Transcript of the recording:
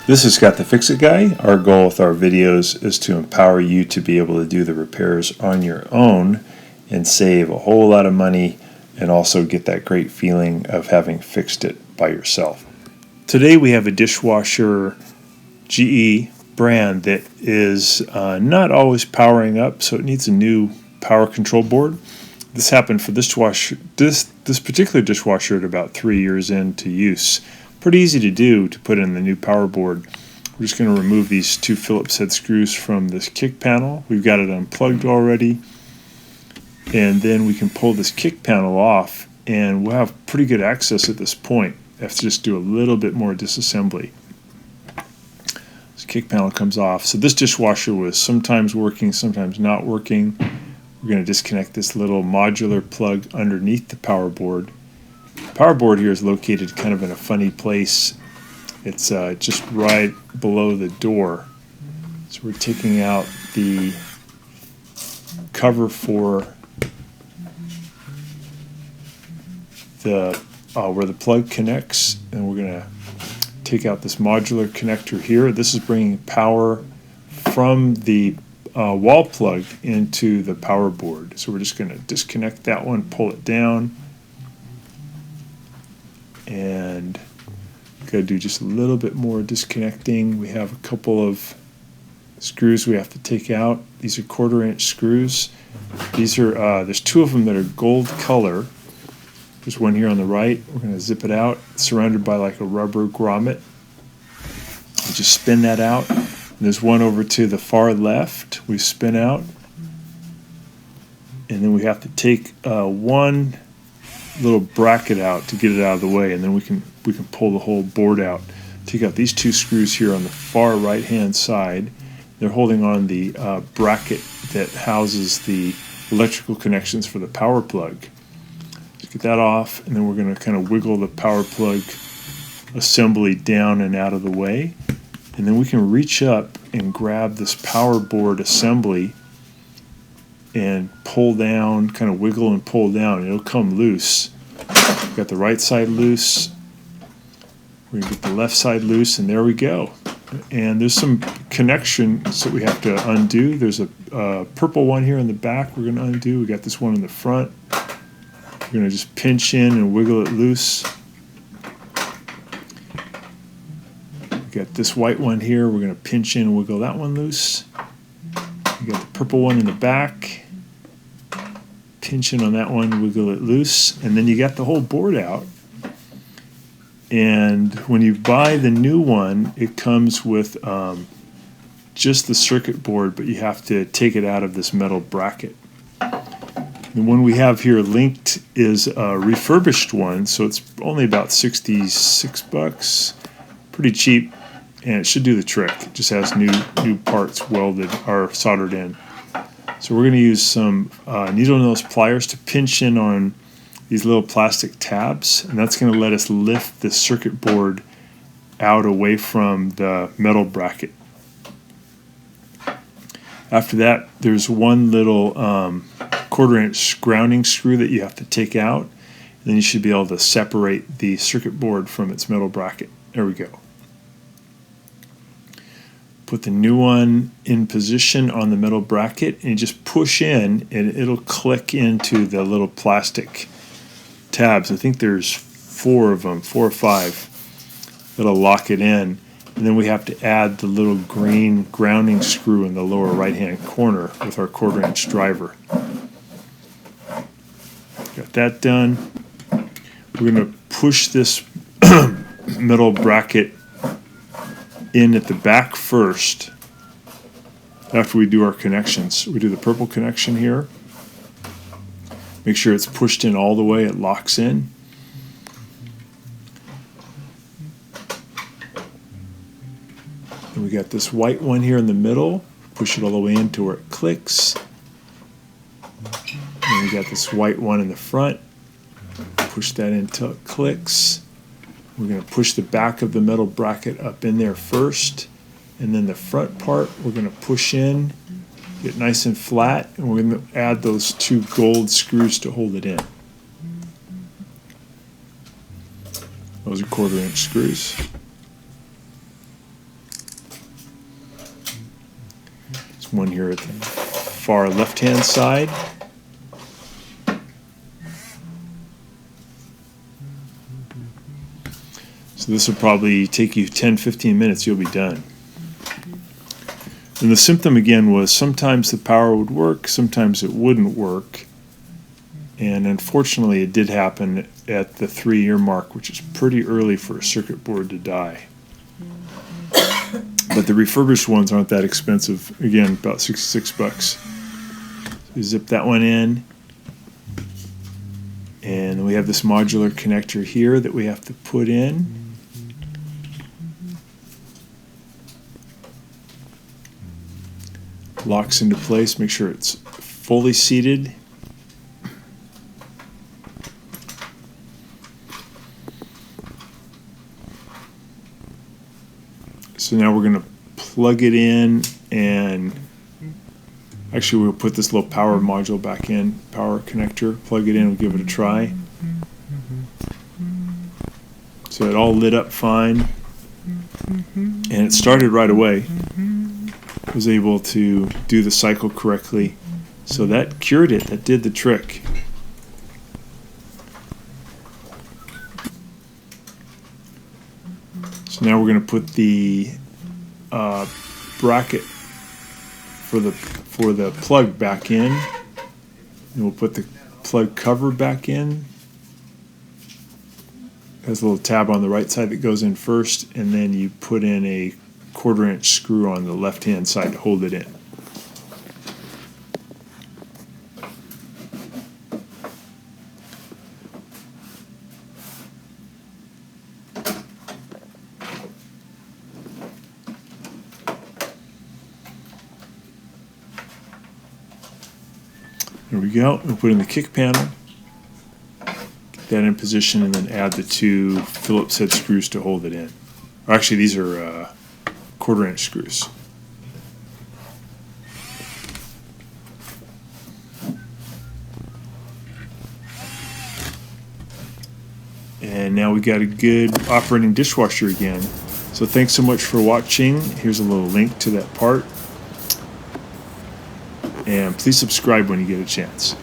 This is Scott the Fix-It Guy. Our goal with our videos is to empower you to be able to do the repairs on your own and save a whole lot of money and also get that great feeling of having fixed it by yourself. Today we have a dishwasher GE brand that is not always powering up, so it needs a new power control board. This happened for this particular dishwasher at about 3 years into use. Pretty easy to do to put in the new power board. We're just going to remove these two Phillips head screws from this kick panel. We've got it unplugged already. And then we can pull this kick panel off and we'll have pretty good access at this point. I have to just do a little bit more disassembly. This kick panel comes off. So this dishwasher was sometimes working, sometimes not working. We're going to disconnect this little modular plug underneath the power board. The power board here is located kind of in a funny place. It's just right below the door. So we're taking out the cover for the where the plug connects, and we're going to take out this modular connector here. This is bringing power from the wall plug into the power board. So we're just going to disconnect that one, pull it down, and got to do just a little bit more disconnecting. We have a couple of screws we have to take out. These are 1/4-inch screws. These are there's two of them that are gold color. There's one here on the right. We're going to zip it out. It's surrounded by like a rubber grommet. We just spin that out. And there's one over to the far left. We spin out, and then we have to take one little bracket out to get it out of the way, and then we can pull the whole board out. Take out these two screws here on the far right hand side. They're holding on the bracket that houses the electrical connections for the power plug. Just get that off, and then we're going to kind of wiggle the power plug assembly down and out of the way, and then we can reach up and grab this power board assembly and pull down, kind of wiggle and pull down, and it'll come loose. We've got the right side loose. We're going to get the left side loose, and there we go. And there's some connections that we have to undo. There's a purple one here in the back we're going to undo. We got this one in the front. We're going to just pinch in and wiggle it loose. We got this white one here. We're going to pinch in and wiggle that one loose. We got the purple one in the back. Pinch in on that one, wiggle it loose, and then you got the whole board out. And when you buy the new one, it comes with just the circuit board, but you have to take it out of this metal bracket. The one we have here linked is a refurbished one, so it's only about $66. Pretty cheap, and it should do the trick. It just has new parts welded or soldered in. So we're going to use some needle nose pliers to pinch in on these little plastic tabs, and that's going to let us lift the circuit board out away from the metal bracket. After that, there's one little 1/4-inch grounding screw that you have to take out, and then you should be able to separate the circuit board from its metal bracket. There we go. Put the new one in position on the metal bracket, and you just push in, and it'll click into the little plastic tabs. I think there's 4 of them, 4 or 5, that'll lock it in. And then we have to add the little green grounding screw in the lower right-hand corner with our 1/4-inch driver. Got that done. We're going to push this metal bracket in at the back first after we do our connections. We do the purple connection here. Make sure it's pushed in all the way, it locks in. And we got this white one here in the middle. Push it all the way in to where it clicks. And we got this white one in the front. Push that in until it clicks. We're going to push the back of the metal bracket up in there first, and then the front part we're going to push in, get nice and flat, and we're going to add those 2 gold screws to hold it in. Those are 1/4-inch screws. one here at the far left-hand side. So this will probably take you 10-15 minutes, you'll be done. And the symptom again was sometimes the power would work, sometimes it wouldn't work. And unfortunately it did happen at the 3-year mark, which is pretty early for a circuit board to die. But the refurbished ones aren't that expensive. Again, about $66. So we zip that one in. And we have this modular connector here that we have to put in. Locks into place, make sure it's fully seated. So now we're going to plug it in, and actually we'll put this little power module back in, power connector, plug it in and give it a try. So it all lit up fine, and it started right away. Was able to do the cycle correctly, so that cured it. That did the trick. So now we're going to put the bracket for the plug back in, and we'll put the plug cover back in. There's a little tab on the right side that goes in first, and then you put in a 1/4 inch screw on the left hand side to hold it in. There we go. We'll put in the kick panel, get that in position, and then add the 2 Phillips head screws to hold it in. Or actually, these are 1/4 inch screws. And now we got a good operating dishwasher again. So thanks so much for watching. Here's a little link to that part. And please subscribe when you get a chance.